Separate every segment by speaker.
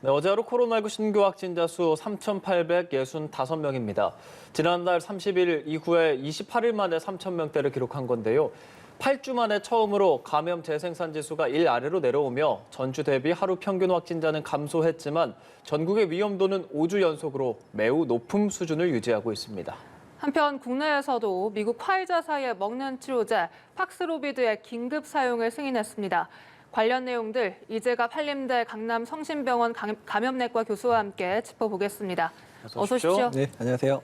Speaker 1: 네, 어제 하루 코로나19 신규 확진자 수 3,865명입니다. 지난달 30일 이후에 28일 만에 3,000명대를 기록한 건데요. 8주 만에 처음으로 감염 재생산 지수가 1 아래로 내려오며 전주 대비 하루 평균 확진자는 감소했지만 전국의 위험도는 5주 연속으로 매우 높은 수준을 유지하고 있습니다.
Speaker 2: 한편 국내에서도 미국 화이자사의 먹는 치료제 팍스로비드의 긴급 사용을 승인했습니다. 관련 내용들 이재갑 한림대 강남 성심병원 감염내과 교수와 함께 짚어보겠습니다. 어서 오십시오.
Speaker 3: 네, 안녕하세요.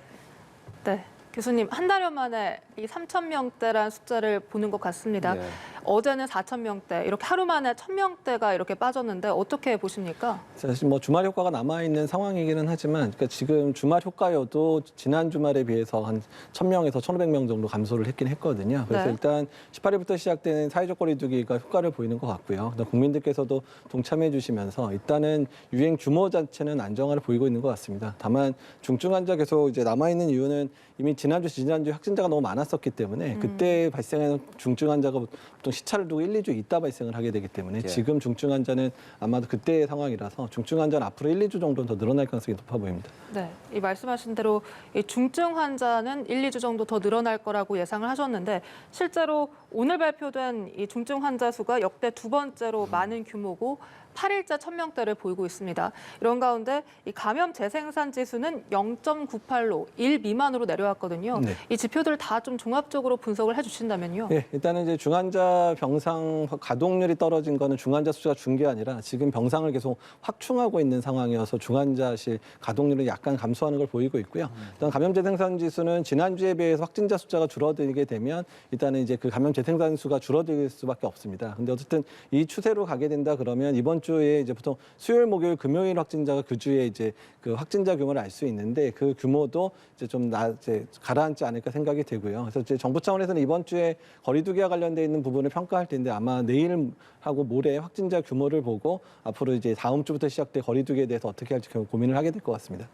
Speaker 2: 네, 교수님 한 달여 만에 이 3,000명대라는 숫자를 보는 것 같습니다.
Speaker 1: 네.
Speaker 2: 어제는 4,000명대, 이렇게 하루 만에 1,000명대가 이렇게 빠졌는데 어떻게 보십니까?
Speaker 3: 사실 뭐 주말 효과가 남아 있는 상황이기는 하지만, 그러니까 지금 주말 효과여도 지난 주말에 비해서 한 1,000명에서 1,500명 정도 감소를 했긴 했거든요. 그래서
Speaker 2: 네.
Speaker 3: 일단 18일부터 시작되는 사회적 거리두기가 효과를 보이는 것 같고요. 국민들께서도 동참해 주시면서 일단은 유행 규모 자체는 안정화를 보이고 있는 것 같습니다. 다만 중증 환자 계속 이제 남아 있는 이유는 이미 지난주 확진자가 너무 많았었기 때문에 그때 발생하는 중증 환자가 보통 시차를 두고 1, 2주 있다 발생을 하게 되기 때문에 지금 중증 환자는 아마도 그때의 상황이라서 중증 환자는 앞으로 1, 2주 정도는 더 늘어날 가능성이 높아 보입니다.
Speaker 2: 네, 이 말씀하신 대로 이 중증 환자는 1, 2주 정도 더 늘어날 거라고 예상을 하셨는데 실제로 오늘 발표된 이 중증 환자 수가 역대 두 번째로 많은 규모고 8일째 1,000명대를 보이고 있습니다. 이런 가운데 이 감염 재생산 지수는 0.98로 1 미만으로 내려왔거든요.
Speaker 3: 네.
Speaker 2: 이 지표들 다 좀 종합적으로 분석을 해주신다면요.
Speaker 3: 네, 일단은 이제 중환자 병상 가동률이 떨어진 거는 중환자 수가 준 게 아니라 지금 병상을 계속 확충하고 있는 상황이어서 중환자실 가동률이 약간 감소하는 걸 보이고 있고요. 일단 감염 재생산 지수는 지난주에 비해서 확진자 숫자가 줄어들게 되면 일단은 이제 그 감염 재생산 수가 줄어들 수밖에 없습니다. 근데 어쨌든 이 추세로 가게 된다 그러면 이번 주에 이제 보통 수요일, 목요일, 금요일 확진자가 그 주에 이제 그 확진자 규모를 알 수 있는데 그 규모도 이제 좀 이제 가라앉지 않을까 생각이 되고요. 그래서 이제 정부 차원에서는 이번 주에 거리두기와 관련돼 있는 부분을 평가할 텐데 아마 내일하고 모레 확진자 규모를 보고 앞으로 이제 다음 주부터 시작될 거리두기에 대해서 어떻게 할지 고민을 하게 될 것 같습니다.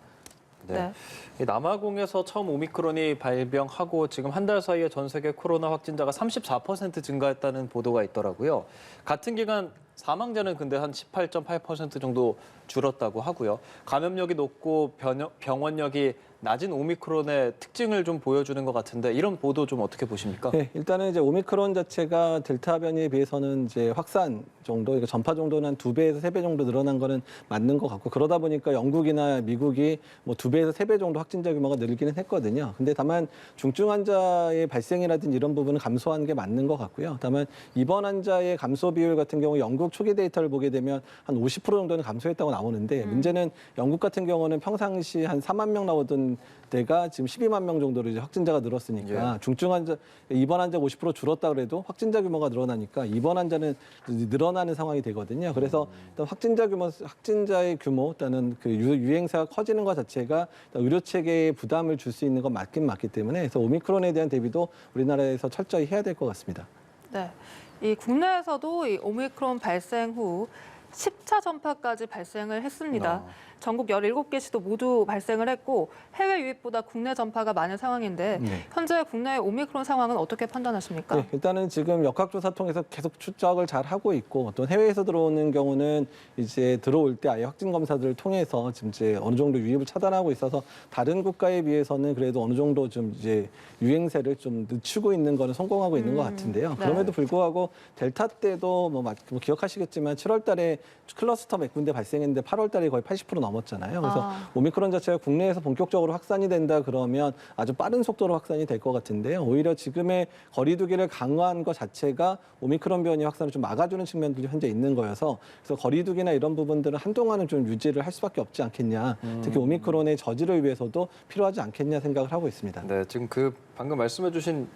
Speaker 1: 네. 이 남아공에서 처음 오미크론이 발병하고 지금 한 달 사이에 전 세계 코로나 확진자가 34% 증가했다는 보도가 있더라고요. 같은 기간 사망자는 근데 한 18.8% 정도 줄었다고 하고요. 감염력이 높고 병원력이 낮은 오미크론의 특징을 좀 보여주는 것 같은데 이런 보도 좀 어떻게 보십니까?
Speaker 3: 네, 일단은 이제 오미크론 자체가 델타 변이에 비해서는 이제 확산 정도, 그러니까 전파 정도는 한 2배에서 3배 정도 늘어난 거는 맞는 것 같고 그러다 보니까 영국이나 미국이 뭐 2배에서 3배 정도 확진자 규모가 늘기는 했거든요. 근데 다만 중증 환자의 발생이라든지 이런 부분은 감소한 게 맞는 것 같고요. 다만 입원 환자의 감소 비율 같은 경우 영국 초기 데이터를 보게 되면 한 50% 정도는 감소했다고 나오는데 문제는 영국 같은 경우는 평상시 한 4만 명 나오던 데가 지금 12만 명 정도로 이제 확진자가 늘었으니까 중증 환자 입원 환자가 50% 줄었다 그래도 확진자 규모가 늘어나니까 입원 환자는 늘어나는 상황이 되거든요. 그래서 일단 확진자의 규모, 일단은 그 유행세가 커지는 것 자체가 의료 체계에 부담을 줄 수 있는 건 맞긴 맞기 때문에 그래서 오미크론에 대한 대비도 우리나라에서 철저히 해야 될 것 같습니다.
Speaker 2: 네, 이 국내에서도 이 오미크론 발생 후 10차 전파까지 발생을 했습니다. 전국 17개 시도 모두 발생을 했고 해외 유입보다 국내 전파가 많은 상황인데 현재 국내의 오미크론 상황은 어떻게 판단하십니까?
Speaker 3: 네, 일단은 지금 역학조사 통해서 계속 추적을 잘 하고 있고 또 해외에서 들어오는 경우는 이제 들어올 때 아예 확진 검사들을 통해서 지금 이제 어느 정도 유입을 차단하고 있어서 다른 국가에 비해서는 그래도 어느 정도 좀 이제 유행세를 좀 늦추고 있는 거는 성공하고 있는 것 같은데요.
Speaker 2: 네.
Speaker 3: 그럼에도 불구하고 델타 때도 뭐 기억하시겠지만 7월 달에 클러스터 몇 군데 발생했는데 8월 달에 거의 80% 넘었잖아요. 그래서 오미크론 자체가 국내에서 본격적으로 확산이 된다 그러면 아주 빠른 속도로 확산이 될 것 같은데요. 오히려 지금의 거리두기를 강화한 것 자체가 오미크론 변이 확산을 좀 막아주는 측면들이 현재 있는 거여서 그래서 거리두기나 이런 부분들은 한동안은 좀 유지를 할 수밖에 없지 않겠냐. 특히 오미크론의 저지를 위해서도 필요하지 않겠냐 생각을 하고 있습니다.
Speaker 1: 네, 지금 그 방금 말씀해주신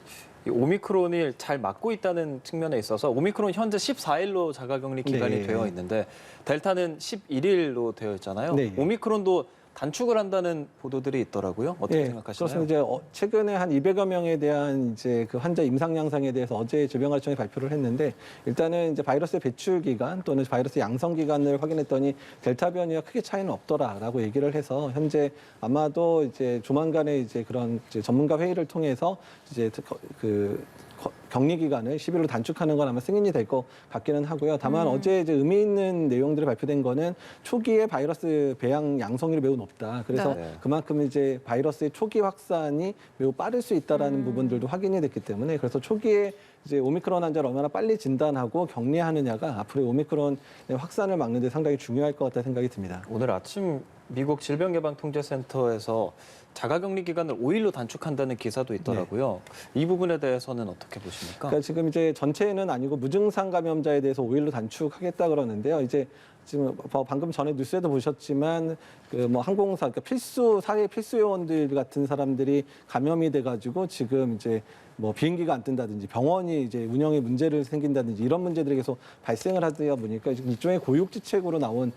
Speaker 1: 이 오미크론이 잘 막고 있다는 측면에 있어서 오미크론 현재 14일로 자가격리 기간이 되어 있는데 델타는 11일로 되어 있잖아요.
Speaker 3: 네.
Speaker 1: 오미크론도 단축을 한다는 보도들이 있더라고요. 어떻게 생각하시나요?
Speaker 3: 그렇습니다. 이제 최근에 한 200여 명에 대한 이제 그 환자 임상 양상에 대해서 어제 질병관리청이 발표를 했는데 일단은 이제 바이러스의 배출 기간 또는 바이러스 양성 기간을 확인했더니 델타 변이와 크게 차이는 없더라라고 얘기를 해서 현재 아마도 이제 조만간에 이제 그런 이제 전문가 회의를 통해서 이제 격리 기간을 10일로 단축하는 건 아마 승인이 될 것 같기는 하고요. 다만 어제 이제 의미 있는 내용들이 발표된 거는 초기에 바이러스 배양 양성률이 매우 높다. 그래서
Speaker 1: 네.
Speaker 3: 그만큼 이제 바이러스의 초기 확산이 매우 빠를 수 있다라는 부분들도 확인이 됐기 때문에 그래서 초기에 이제 오미크론 환자를 얼마나 빨리 진단하고 격리하느냐가 앞으로 오미크론의 확산을 막는 데 상당히 중요할 것 같다는 생각이 듭니다.
Speaker 1: 오늘 아침 미국 질병예방통제센터에서 자가격리 기간을 5일로 단축한다는 기사도 있더라고요. 이 부분에 대해서는 어떻게 보십니까?
Speaker 3: 그러니까 지금 이제 전체는 아니고 무증상 감염자에 대해서 5일로 단축하겠다 그러는데요. 이제 지금 방금 전에 뉴스에도 보셨지만 그 뭐 항공사 그러니까 사회 필수 요원들 같은 사람들이 감염이 돼가지고 지금 이제 뭐 비행기가 안 뜬다든지 병원이 이제 운영에 문제를 생긴다든지 이런 문제들이 계속 발생을 하다 보니까 지금 일종의 고육지책으로 나온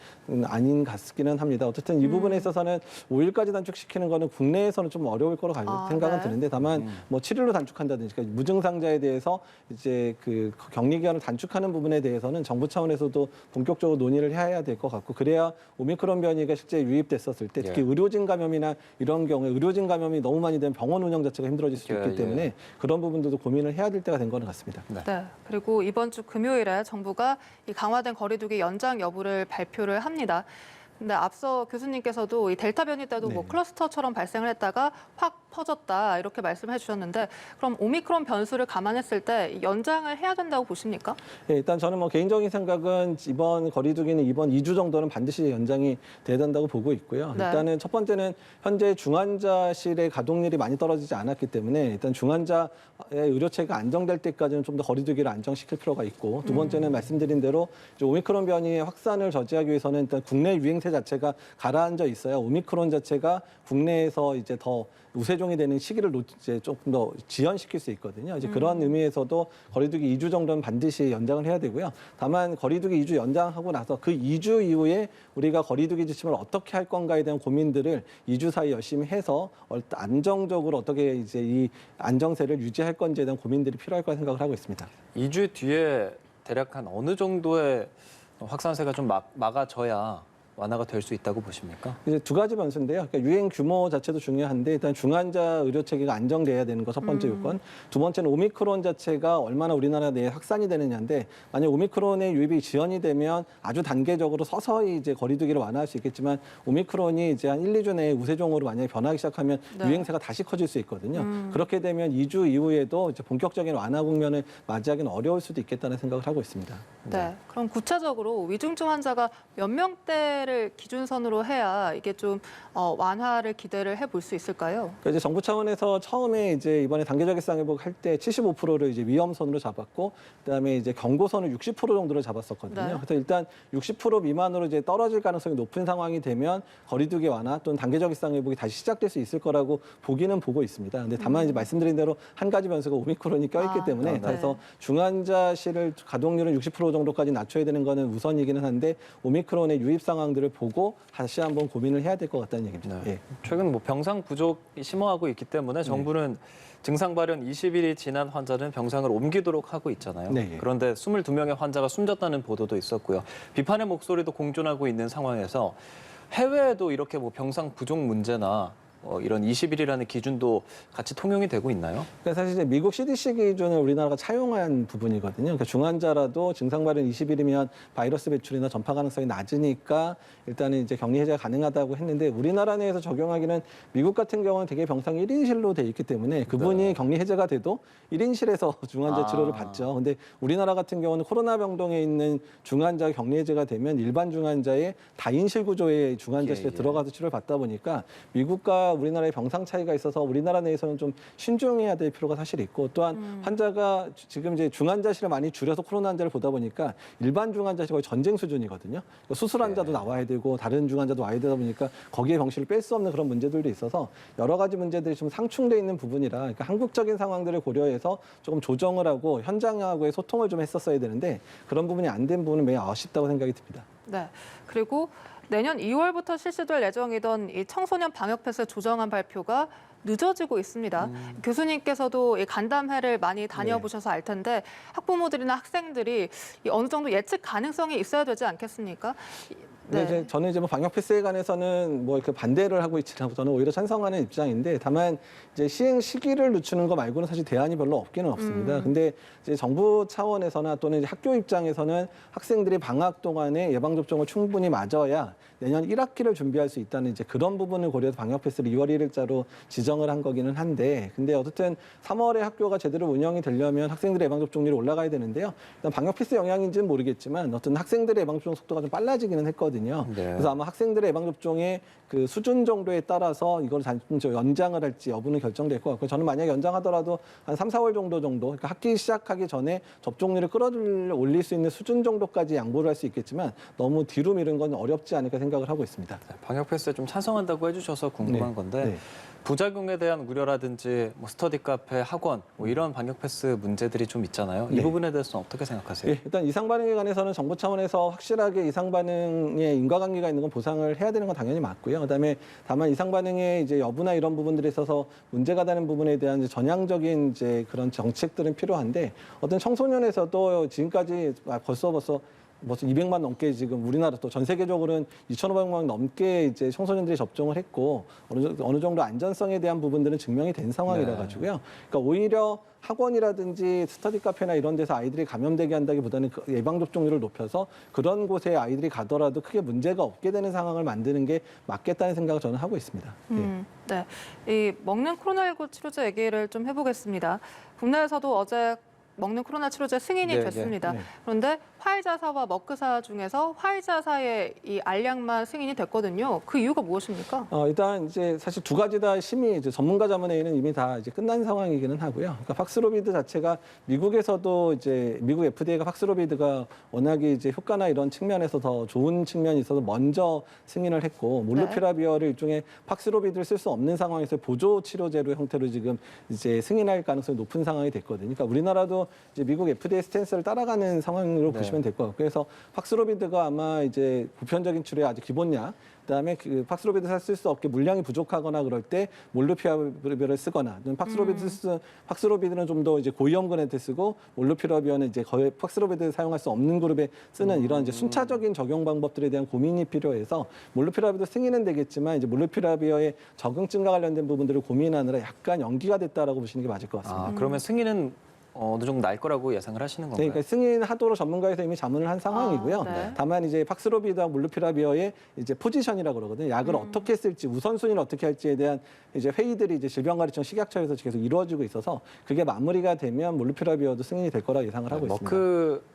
Speaker 3: 아닌 같기는 합니다. 어쨌든 이 부분에 있어서는 5일까지 단축시키는 거는 국내에서는 좀 어려울 거로 생각은
Speaker 2: 네.
Speaker 3: 드는데 다만 뭐 7일로 단축한다든지 그러니까 무증상자에 대해서 이제 그 격리 기간을 단축하는 부분에 대해서는 정부 차원에서도 본격적으로 논의를 해야 될 것 같고 그래야 오미크론 변이가 실제 유입됐었을 때 특히
Speaker 1: 예.
Speaker 3: 의료진 감염이나 이런 경우에 의료진 감염이 너무 많이 되면 병원 운영 자체가 힘들어질 수 있기 때문에 그런 부분들도 고민을 해야 될 때가 된 거는 같습니다.
Speaker 2: 네. 그리고 이번 주 금요일에 정부가 이 강화된 거리두기 연장 여부를 발표를 합니다. 근데 앞서 교수님께서도 이 델타 변이 때도 뭐
Speaker 3: 네.
Speaker 2: 클러스터처럼 발생을 했다가 확 퍼졌다 이렇게 말씀해 주셨는데 그럼 오미크론 변수를 감안했을 때 연장을 해야 된다고 보십니까?
Speaker 3: 예, 일단 저는 뭐 개인적인 생각은 이번 거리두기는 이번 2주 정도는 반드시 연장이 돼야 된다고 보고 있고요.
Speaker 2: 네.
Speaker 3: 일단은 첫 번째는 현재 중환자실의 가동률이 많이 떨어지지 않았기 때문에 일단 중환자의 의료체가 안정될 때까지는 좀 더 거리두기를 안정시킬 필요가 있고 두 번째는 말씀드린 대로 이제 오미크론 변이의 확산을 저지하기 위해서는 일단 국내 유행세 자체가 가라앉아 있어야 오미크론 자체가 국내에서 이제 더 우세종이 되는 시기를 이제 조금 더 지연시킬 수 있거든요. 이제 그런 의미에서도 거리두기 2주 정도는 반드시 연장을 해야 되고요. 다만 거리두기 2주 연장하고 나서 그 2주 이후에 우리가 거리두기 지침을 어떻게 할 건가에 대한 고민들을 2주 사이 열심히 해서 안정적으로 어떻게 이제 이 안정세를 유지할 건지에 대한 고민들이 필요할 거라 생각을 하고 있습니다.
Speaker 1: 2주 뒤에 대략 한 어느 정도의 확산세가 좀 막아져야 완화가 될 수 있다고 보십니까?
Speaker 3: 이제 두 가지 변수인데요. 그러니까 유행 규모 자체도 중요한데 일단 중환자 의료 체계가 안정돼야 되는 거 첫 번째 요건. 두 번째는 오미크론 자체가 얼마나 우리나라 내에 확산이 되느냐인데 만약 오미크론의 유입이 지연이 되면 아주 단계적으로 서서히 이제 거리두기를 완화할 수 있겠지만 오미크론이 이제 한 1, 2주 내에 우세종으로 만약에 변하기 시작하면
Speaker 2: 네.
Speaker 3: 유행세가 다시 커질 수 있거든요. 그렇게 되면 2주 이후에도 이제 본격적인 완화 국면을 맞이하기는 어려울 수도 있겠다는 생각을 하고 있습니다.
Speaker 2: 네. 그럼 구체적으로 위중증 환자가 몇 명대를 기준선으로 해야 이게 좀 완화를 기대를 해볼 수 있을까요?
Speaker 3: 그러니까 이제 정부 차원에서 처음에 이제 이번에 단계적 일상회복 할 때 75%를 이제 위험선으로 잡았고 그다음에 이제 경고선을 60% 정도로 잡았었거든요.
Speaker 2: 네.
Speaker 3: 그래서 일단 60% 미만으로 이제 떨어질 가능성이 높은 상황이 되면 거리두기 완화 또는 단계적 일상회복이 다시 시작될 수 있을 거라고 보기는 보고 있습니다. 근데 다만 이제 말씀드린 대로 한 가지 변수가 오미크론이 껴있기 때문에
Speaker 2: 네.
Speaker 3: 그래서 중환자실을 가동률은 60% 정도까지 낮춰야 되는 거는 우선이기는 한데 오미크론의 유입 상황들을 보고 다시 한번 고민을 해야 될 것 같다는 얘기입니다.
Speaker 1: 네.
Speaker 3: 예.
Speaker 1: 최근 뭐 병상 부족이 심화하고 있기 때문에 정부는 증상 발현 20일이 지난 환자는 병상을 옮기도록 하고 있잖아요.
Speaker 3: 네.
Speaker 1: 그런데 22명의 환자가 숨졌다는 보도도 있었고요. 비판의 목소리도 공존하고 있는 상황에서 해외에도 이렇게 뭐 병상 부족 문제나 이런 20일이라는 기준도 같이 통용이 되고 있나요?
Speaker 3: 그러니까 사실 이제 미국 CDC 기준을 우리나라가 차용한 부분이거든요. 그러니까 중환자라도 증상 발현 20일이면 바이러스 배출이나 전파 가능성이 낮으니까 일단은 이제 격리 해제가 가능하다고 했는데 우리나라 내에서 적용하기는 미국 같은 경우는 되게 병상 1인실로 돼 있기 때문에 그분이 격리 해제가 돼도 1인실에서 중환자 치료를 받죠. 근데 우리나라 같은 경우는 코로나 병동에 있는 중환자 격리 해제가 되면 일반 중환자의 다인실 구조의 중환자실에 들어가서 치료를 받다 보니까 미국과 우리나라의 병상 차이가 있어서 우리나라 내에서는 좀 신중해야 될 필요가 사실 있고 또한 환자가 지금 이제 중환자실을 많이 줄여서 코로나 환자를 보다 보니까 일반 중환자실 거의 전쟁 수준이거든요. 그러니까 수술 환자도 나와야 되고 다른 중환자도 와야 되다 보니까 거기에 병실을 뺄 수 없는 그런 문제들도 있어서 여러 가지 문제들이 좀 상충돼 있는 부분이라 그러니까 한국적인 상황들을 고려해서 조금 조정을 하고 현장하고의 소통을 좀 했었어야 되는데 그런 부분이 안 된 부분은 매우 아쉽다고 생각이 듭니다.
Speaker 2: 네. 그리고 내년 2월부터 실시될 예정이던 이 청소년 방역 패스 조정안 발표가 늦어지고 있습니다. 교수님께서도 이 간담회를 많이 다녀보셔서 알 텐데 학부모들이나 학생들이 이 어느 정도 예측 가능성이 있어야 되지 않겠습니까?
Speaker 3: 근데 이제 저는 이제 뭐 방역 패스에 관해서는 뭐 이렇게 반대를 하고 있지 않고 저는 오히려 찬성하는 입장인데 다만 이제 시행 시기를 늦추는 거 말고는 사실 대안이 별로 없기는 없습니다. 근데 이제 정부 차원에서나 또는 이제 학교 입장에서는 학생들이 방학 동안에 예방 접종을 충분히 맞아야 내년 1학기를 준비할 수 있다는 이제 그런 부분을 고려해서 방역 패스를 2월 1일자로 지정을 한 거기는 한데 근데 어쨌든 3월에 학교가 제대로 운영이 되려면 학생들의 예방 접종률이 올라가야 되는데요. 일단 방역 패스 영향인지는 모르겠지만 어떤 학생들의 예방 접종 속도가 좀 빨라지기는 했거든요.
Speaker 1: 네.
Speaker 3: 그래서 아마 학생들의 예방 접종의 그 수준 정도에 따라서 이걸 연장을 할지 여부는 결정될 것 같고요. 저는 만약에 연장하더라도 한 3, 4월 정도 그러니까 학기 시작하기 전에 접종률을 올릴 수 있는 수준 정도까지 양보를 할 수 있겠지만 너무 뒤로 미룬 건 어렵지 않을까 생각을 하고 있습니다.
Speaker 1: 방역 패스에 좀 찬성한다고 해주셔서 궁금한
Speaker 3: 네.
Speaker 1: 건데
Speaker 3: 네.
Speaker 1: 부작용에 대한 우려라든지 뭐 스터디 카페, 학원 뭐 이런 방역 패스 문제들이 좀 있잖아요. 이
Speaker 3: 네.
Speaker 1: 부분에 대해서는 어떻게 생각하세요?
Speaker 3: 예, 일단 이상 반응에 관해서는 정부 차원에서 확실하게 이상 반응에 인과관계가 있는 건 보상을 해야 되는 건 당연히 맞고요. 그다음에 다만 이상 반응의 이제 여부나 이런 부분들에 있어서 문제가 되는 부분에 대한 이제 전향적인 이제 그런 정책들은 필요한데 어떤 청소년에서도 지금까지 벌써 200만 넘게 지금 우리나라 또 전 세계적으로는 2,500만 넘게 이제 청소년들이 접종을 했고 어느 정도 안전성에 대한 부분들은 증명이 된 상황이라
Speaker 1: 네.
Speaker 3: 가지고요. 그러니까 오히려 학원이라든지 스터디 카페나 이런 데서 아이들이 감염되게 한다기보다는 그 예방 접종률을 높여서 그런 곳에 아이들이 가더라도 크게 문제가 없게 되는 상황을 만드는 게 맞겠다는 생각을 저는 하고 있습니다. 예.
Speaker 2: 네, 이 먹는 코로나19 치료제 얘기를 좀 해보겠습니다. 국내에서도 어제 먹는 코로나 치료제 승인이
Speaker 1: 네,
Speaker 2: 됐습니다.
Speaker 3: 네.
Speaker 2: 그런데 화이자사와 머크사 중에서 화이자사의 이 알약만 승인이 됐거든요. 그 이유가 무엇입니까?
Speaker 3: 일단 이제 사실 두 가지 다 심의 이제 전문가 자문회의는 이미 다 이제 끝난 상황이기는 하고요. 그러니까 팍스로비드 자체가 미국에서도 이제 미국 FDA가 팍스로비드가 워낙에 이제 효과나 이런 측면에서 더 좋은 측면이 있어서 먼저 승인을 했고 몰루피라비어를 일종의 팍스로비드를 쓸 수 없는 상황에서 보조 치료제로 형태로 지금 이제 승인할 가능성이 높은 상황이 됐거든요. 그러니까 우리나라도 이제 미국 FDA 스탠스를 따라가는 상황으로
Speaker 1: 네.
Speaker 3: 보시면 될 것 같고요. 그래서 팍스로비드가 아마 이제 보편적인 치료의 아주 기본약 그다음에 그 팍스로비드 쓸 수 없게 물량이 부족하거나 그럴 때 몰루피라비어를 쓰거나 팍스로비드는 좀 더 이제 고위험군한테 쓰고 몰루피라비어는 이제 거의 팍스로비드를 사용할 수 없는 그룹에 쓰는 이런 이제 순차적인 적용 방법들에 대한 고민이 필요해서 몰루피라비도 승인은 되겠지만 이제 몰루피라비어의 적응증과 관련된 부분들을 고민하느라 약간 연기가 됐다라고 보시는 게 맞을 것 같습니다.
Speaker 1: 그러면 승인은 어느 정도 날 거라고 예상을 하시는
Speaker 3: 네,
Speaker 1: 건가요?
Speaker 3: 그러니까 승인하도록 전문가에서 이미 자문을 한 상황이고요.
Speaker 2: 네.
Speaker 3: 다만 이제 팍스로비드와 몰루피라비어의 이제 포지션이라고 그러거든요. 약을 어떻게 쓸지, 우선순위를 어떻게 할지에 대한 이제 회의들이 이제 질병관리청 식약처에서 계속 이루어지고 있어서 그게 마무리가 되면 몰루피라비어도 승인이 될 거라 예상을 하고 있습니다.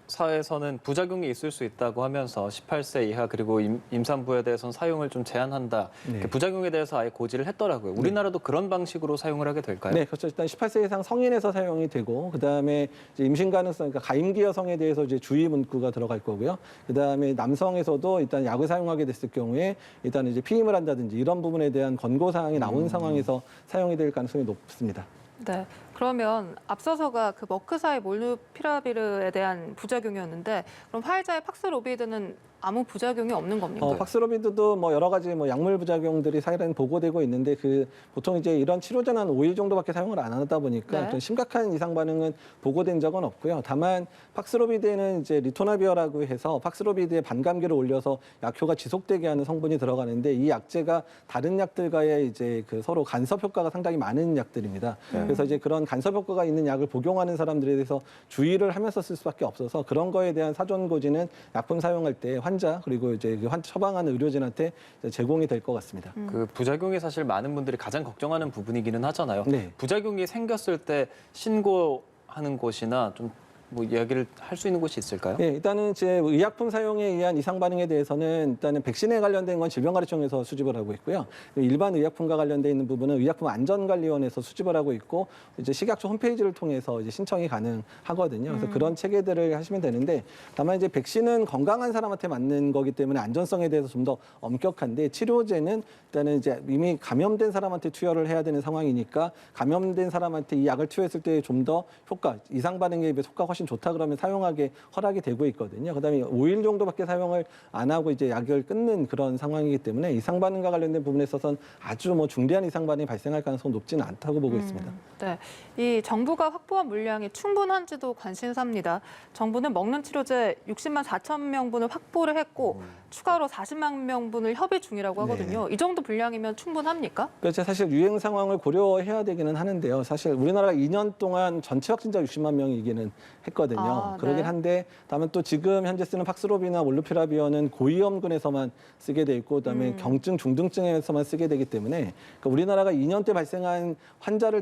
Speaker 1: 머크사에서는 부작용이 있을 수 있다고 하면서 18세 이하 그리고 임산부에 대해서는 사용을 좀 제한한다.
Speaker 3: 네.
Speaker 1: 부작용에 대해서 아예 고지를 했더라고요. 우리나라도 그런 방식으로 사용을 하게 될까요?
Speaker 3: 네, 그렇죠. 일단 18세 이상 성인에서 사용이 되고, 그다음에 이제 임신 가능성, 그러니까 가임기 여성에 대해서 이제 주의 문구가 들어갈 거고요. 그다음에 남성에서도 일단 약을 사용하게 됐을 경우에 일단 이제 피임을 한다든지 이런 부분에 대한 권고 사항이 나온 상황에서 사용이 될 가능성이 높습니다.
Speaker 2: 네. 그러면 앞서서가 그 머크사의 몰누피라비르에 대한 부작용이었는데 그럼 화이자의 팍스로비드는 아무 부작용이 없는 겁니까?
Speaker 3: 팍스로비드도 뭐 여러 가지 뭐 약물 부작용들이 사실은 보고되고 있는데 그 보통 이제 이런 치료제는 한 5일 정도밖에 사용을 안 하다 보니까
Speaker 2: 네.
Speaker 3: 좀 심각한 이상 반응은 보고된 적은 없고요. 다만 팍스로비드에는 이제 리토나비어라고 해서 팍스로비드의 반감기를 올려서 약효가 지속되게 하는 성분이 들어가는데 이 약제가 다른 약들과의 이제 그 서로 간섭 효과가 상당히 많은 약들입니다. 그래서 이제 그런 간섭 효과가 있는 약을 복용하는 사람들에 대해서 주의를 하면서 쓸 수밖에 없어서 그런 거에 대한 사전 고지는 약품 사용할 때 환자 그리고 이제 그 처방하는 의료진한테 제공이 될 것 같습니다.
Speaker 1: 그 부작용이 사실 많은 분들이 가장 걱정하는 부분이기는 하잖아요.
Speaker 3: 네.
Speaker 1: 부작용이 생겼을 때 신고하는 곳이나 좀 뭐 이야기를 할 수 있는 곳이 있을까요?
Speaker 3: 네, 일단은 제 의약품 사용에 의한 이상 반응에 대해서는 일단은 백신에 관련된 건 질병관리청에서 수집을 하고 있고요. 일반 의약품과 관련돼 있는 부분은 의약품 안전관리원에서 수집을 하고 있고 이제 식약처 홈페이지를 통해서 이제 신청이 가능하거든요. 그래서 그런 체계들을 하시면 되는데 다만 이제 백신은 건강한 사람한테 맞는 거기 때문에 안전성에 대해서 좀 더 엄격한데 치료제는 일단은 이제 이미 감염된 사람한테 투여를 해야 되는 상황이니까 감염된 사람한테 이 약을 투여했을 때 좀 더 효과 이상 반응에 비해 효과가 훨씬 훨씬 좋다 그러면 사용하게 허락이 되고 있거든요. 그다음에 5일 정도밖에 사용을 안 하고 이제 약을 끊는 그런 상황이기 때문에 이상 반응과 관련된 부분에 있어서는 아주 뭐 중대한 이상 반응이 발생할 가능성은 높지는 않다고 보고 있습니다.
Speaker 2: 네, 이 정부가 확보한 물량이 충분한지도 관심사입니다. 정부는 먹는 치료제 60만 4천 명분을 확보를 했고 추가로 40만 명분을 협의 중이라고 하거든요. 이 정도 분량이면 충분합니까?
Speaker 3: 그렇죠. 사실 유행 상황을 고려해야 되기는 하는데요. 사실 우리나라가 2년 동안 전체 확진자 60만 명이기는 했거든요.
Speaker 2: 아, 네.
Speaker 3: 그러긴 한데 다만 또 지금 현재 쓰는 팍스로비나 몰누피라비어는 고위험군에서만 쓰게 돼 있고 그다음에 경증, 중등증에서만 쓰게 되기 때문에 그러니까 우리나라가 2년 때 발생한 환자를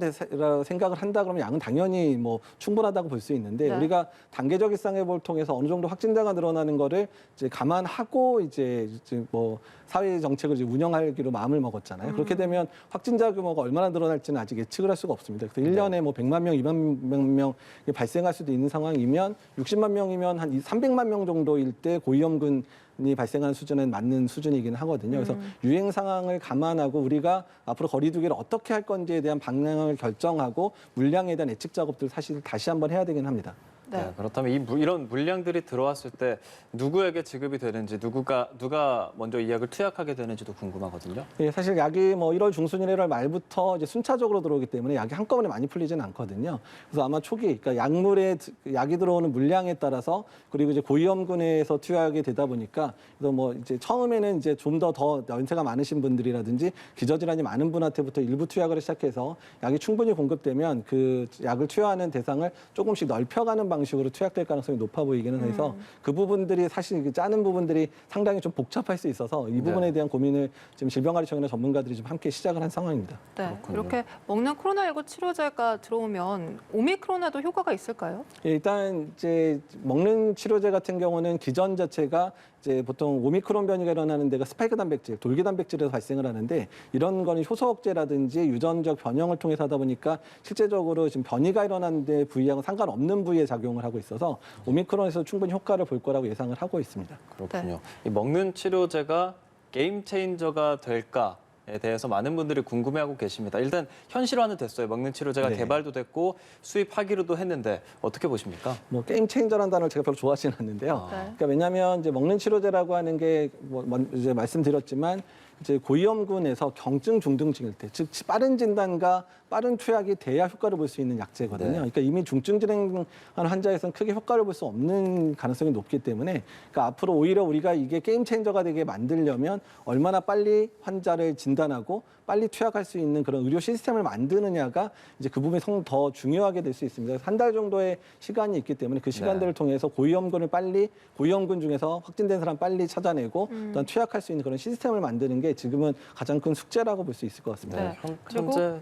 Speaker 3: 생각을 한다 그러면 양은 당연히 뭐 충분하다고 볼 수 있는데
Speaker 2: 네.
Speaker 3: 우리가 단계적 일상회복을 통해서 어느 정도 확진자가 늘어나는 거를 이제 감안하고 이제 뭐 사회 정책을 이제 운영하기로 마음을 먹었잖아요. 그렇게 되면 확진자 규모가 얼마나 늘어날지는 아직 예측을 할 수가 없습니다. 그래서 1년에 뭐 100만 명, 200만 명 발생할 수도 있는 상황이면 60만 명이면 한 300만 명 정도일 때 고위험군 이 발생하는 수준은 맞는 수준이긴 하거든요. 그래서 유행 상황을 감안하고 우리가 앞으로 거리두기를 어떻게 할 건지에 대한 방향을 결정하고 물량에 대한 예측 작업들 사실 다시 한번 해야 되긴 합니다.
Speaker 2: 네.
Speaker 1: 네, 그렇다면 이런 물량들이 들어왔을 때 누구에게 지급이 되는지 누가 먼저 이 약을 투약하게 되는지도 궁금하거든요.
Speaker 3: 예, 사실 약이 뭐 1월 중순이나 1월 말부터 이제 순차적으로 들어오기 때문에 약이 한꺼번에 많이 풀리지는 않거든요. 그래서 아마 초기, 그러니까 약물에 약이 들어오는 물량에 따라서 그리고 이제 고위험군에서 투약이 되다 보니까 그래서 뭐 이제 처음에는 이제 좀 더 연세가 많으신 분들이라든지 기저질환이 많은 분한테부터 일부 투약을 시작해서 약이 충분히 공급되면 그 약을 투여하는 대상을 조금씩 넓혀가는 방식으로 투약될 가능성이 높아 보이기는 해서 그 부분들이 사실 짜는 부분들이 상당히 좀 복잡할 수 있어서 이 부분에 대한 고민을 지금 질병관리청이나 전문가들이 좀 함께 시작을 한 상황입니다.
Speaker 2: 네,
Speaker 1: 그렇군요.
Speaker 2: 이렇게 먹는 코로나19 치료제가 들어오면 오미크론에도 효과가 있을까요?
Speaker 3: 예, 일단 이제 먹는 치료제 같은 경우는 기전 자체가 이제 보통 오미크론 변이가 일어나는 데가 스파이크 단백질, 돌기 단백질에서 발생을 하는데 이런 거는 효소 억제라든지 유전적 변형을 통해서 하다 보니까 실제적으로 지금 변이가 일어나는데 부위하고 상관없는 부위에 작용을 하고 있어서 오미크론에서 충분히 효과를 볼 거라고 예상을 하고 있습니다.
Speaker 1: 그렇군요. 이 먹는 치료제가 게임 체인저가 될까? 에 대해서 많은 분들이 궁금해하고 계십니다. 일단 현실화는 됐어요. 먹는 치료제가
Speaker 3: 네.
Speaker 1: 개발도 됐고 수입하기로도 했는데 어떻게 보십니까?
Speaker 3: 뭐 게임 체인저라는 단어를 제가 별로 좋아하지는 않는데요.
Speaker 2: 네.
Speaker 3: 그러니까 왜냐하면 이제 먹는 치료제라고 하는 게 뭐 이제 말씀드렸지만 이제 고위험군에서 경증 중등증일 때, 즉 빠른 진단과 빠른 투약이 돼야 효과를 볼 수 있는 약제거든요.
Speaker 1: 네.
Speaker 3: 그러니까 이미 중증 진행한 환자에서는 크게 효과를 볼 수 없는 가능성이 높기 때문에 그러니까 앞으로 오히려 우리가 이게 게임 체인저가 되게 만들려면 얼마나 빨리 환자를 진단하고 빨리 투약할 수 있는 그런 의료 시스템을 만드느냐가 이제 그 부분이 더 중요하게 될 수 있습니다. 한 달 정도의 시간이 있기 때문에 그 시간들을 통해서 고위험군 중에서 확진된 사람 빨리 찾아내고 또한 투약할 수 있는 그런 시스템을 만드는 게 지금은 가장 큰 숙제라고 볼 수 있을 것 같습니다.
Speaker 2: 네. 그리고-
Speaker 1: 현재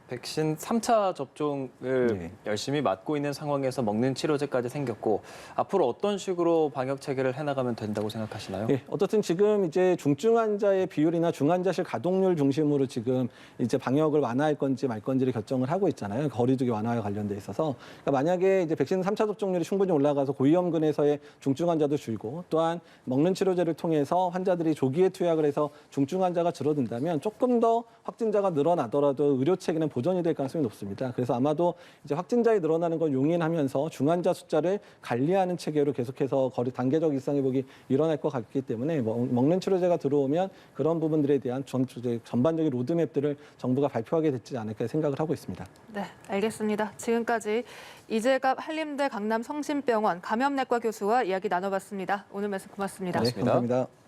Speaker 1: 백신 3차 접종을
Speaker 3: 네.
Speaker 1: 열심히 맞고 있는 상황에서 먹는 치료제까지 생겼고 앞으로 어떤 식으로 방역 체계를 해나가면 된다고 생각하시나요?
Speaker 3: 예, 어떻든 지금 이제 중증 환자의 비율이나 중환자실 가동률 중심으로 지금 이제 방역을 완화할 건지 말 건지를 결정을 하고 있잖아요. 거리두기 완화와 관련돼 있어서. 그러니까 만약에 이제 백신 3차 접종률이 충분히 올라가서 고위험군에서의 중증 환자도 줄고 또한 먹는 치료제를 통해서 환자들이 조기에 투약을 해서 중증 환자가 줄어든다면 조금 더 확진자가 늘어나더라도 의료 체계는 보전이 될 가능성이 높습니다. 그래서 아마도 이제 확진자가 늘어나는 걸 용인하면서 중환자 숫자를 관리하는 체계로 계속해서 단계적 일상회복이 일어날 것 같기 때문에 먹는 치료제가 들어오면 그런 부분들에 대한 전반적인 로드맵들을 정부가 발표하게 되지 않을까 생각을 하고 있습니다.
Speaker 2: 네, 알겠습니다. 지금까지 이재갑 한림대 강남성심병원 감염내과 교수와 이야기 나눠봤습니다. 오늘 말씀 고맙습니다.
Speaker 3: 네, 감사합니다.